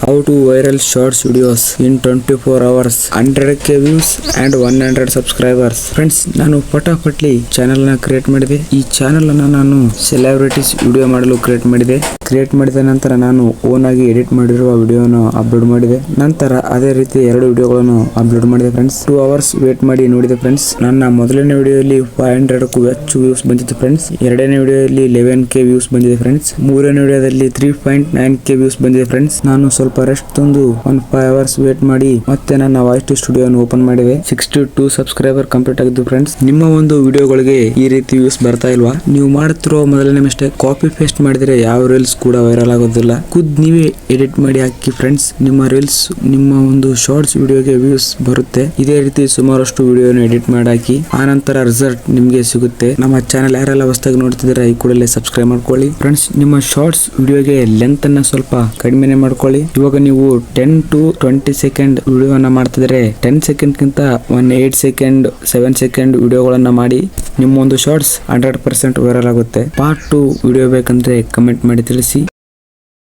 how to viral shorts videos in 24 hours, 100k views and 100 subscribers. Friends, ನಾನು ಪಟಾಪಟ್ಲಿ channel ನ create ಮಾಡಿದೆ. ಈ channel ಅನ್ನು ನಾನು ಸೆಲೆಬ್ರಿಟೀಸ್ ವಿಡಿಯೋ ಮಾಡಲು ಕ್ರಿಯೇಟ್ ಮಾಡಿದ ನಂತರ ನಾನು ಓನ್ ಆಗಿ ಎಡಿಟ್ ಮಾಡಿರುವ ವಿಡಿಯೋನ ಅಪ್ಲೋಡ್ ಮಾಡಿದೆ. ನಂತರ ಅದೇ ರೀತಿ 2 ವಿಡಿಯೋಗಳನ್ನು ಅಪ್ಲೋಡ್ ಮಾಡಿದೆ ಫ್ರೆಂಡ್ಸ್. 2 ಅವರ್ಸ್ ವೇಟ್ ಮಾಡಿ ನೋಡಿದೆ ಫ್ರೆಂಡ್ಸ್. ನನ್ನ ಮೊದಲನೇ ವಿಡಿಯೋದಲ್ಲಿ 500ಕ್ಕೂ ಹೆಚ್ಚು ವ್ಯೂಸ್ ಬಂದಿತ್ತು ಫ್ರೆಂಡ್ಸ್. ಎರಡನೇ ವಿಡಿಯೋದಲ್ಲಿ 11k ವ್ಯೂಸ್ ಬಂದಿದೆ ಫ್ರೆಂಡ್ಸ್. ಮೂರನೇ ವಿಡಿಯೋದಲ್ಲಿ 3.9k ವ್ಯೂಸ್ ಬಂದಿದೆ ಫ್ರೆಂಡ್ಸ್. ನಾನು ಸ್ವಲ್ಪ ರೆಸ್ಟ್ ತಂದು 5 ಅವರ್ಸ್ ವೇಟ್ ಮಾಡಿ ಮತ್ತೆ ನನ್ನ ವಾಯ್ಸ್ ಟು ಸ್ಟುಡಿಯೋ ಓಪನ್ ಮಾಡಿದೆ. 62 ಸಬ್ಸ್ಕ್ರೈಬರ್ ಕಂಪ್ಲೀಟ್ ಆಗಿದ್ದು ಫ್ರೆಂಡ್ಸ್. ನಿಮ್ಮ ಒಂದು ವಿಡಿಯೋಗಳಿಗೆ ಈ ರೀತಿ ವ್ಯೂಸ್ ಬರ್ತಾ ಇಲ್ವಾ? ನೀವು ಮಾಡುತ್ತಿರುವ ಮೊದಲನೇ ಮಿಸ್ಟೇಕ್, ಕಾಪಿ ಪೇಸ್ಟ್ ಮಾಡಿದ್ರೆ ಯಾವ ರೀಲ್ಸ್ ಕೂಡ ವೈರಲ್ ಆಗೋದಿಲ್ಲ. ನೀವೇ ಎಡಿಟ್ ಮಾಡಿ ಹಾಕಿ ಫ್ರೆಂಡ್ಸ್. ನಿಮ್ಮ ರೀಲ್ಸ್, ನಿಮ್ಮ ಒಂದು ಶಾರ್ಟ್ಸ್ ವಿಡಿಯೋಗೆ ವ್ಯೂಸ್ ಬರುತ್ತೆ. ಇದೇ ರೀತಿ ಸುಮಾರಷ್ಟು ವಿಡಿಯೋನ ಎಡಿಟ್ ಮಾಡಿ ಹಾಕಿ, ಆ ನಂತರ ರಿಸಲ್ಟ್ ನಿಮ್ಗೆ ಸಿಗುತ್ತೆ. ನಮ್ಮ ಚಾನೆಲ್ ಯಾರೆಲ್ಲ ಹೊಸದಾಗಿ ನೋಡ್ತಿದ್ರೆ ಈ ಕೂಡಲೇ ಸಬ್ಸ್ಕ್ರೈಬ್ ಮಾಡ್ಕೊಳ್ಳಿ ಫ್ರೆಂಡ್ಸ್. ನಿಮ್ಮ ಶಾರ್ಟ್ಸ್ ವಿಡಿಯೋಗೆ ಲೆಂತ್ ಅನ್ನ ಸ್ವಲ್ಪ ಕಡಿಮೆನೆ ಮಾಡ್ಕೊಳ್ಳಿ. ಇವಾಗ ನೀವು 10 to 20 ಸೆಕೆಂಡ್ ವಿಡಿಯೋನ ಮಾಡ್ತಿದ್ರೆ 10 ಸೆಕೆಂಡ್ ಗಿಂತ 8 ಸೆಕೆಂಡ್ 7 ಸೆಕೆಂಡ್ ವಿಡಿಯೋಗಳನ್ನ ಮಾಡಿ ನಿಮ್ಮ ಒಂದು ಶಾರ್ಟ್ಸ್ 100% ವೈರಲ್ ಆಗುತ್ತೆ. ಪಾರ್ಟ್ 2 ವಿಡಿಯೋ ಬೇಕಂದ್ರೆ ಕಮೆಂಟ್ ಮಾಡಿ ತಿಳಿಸಿ.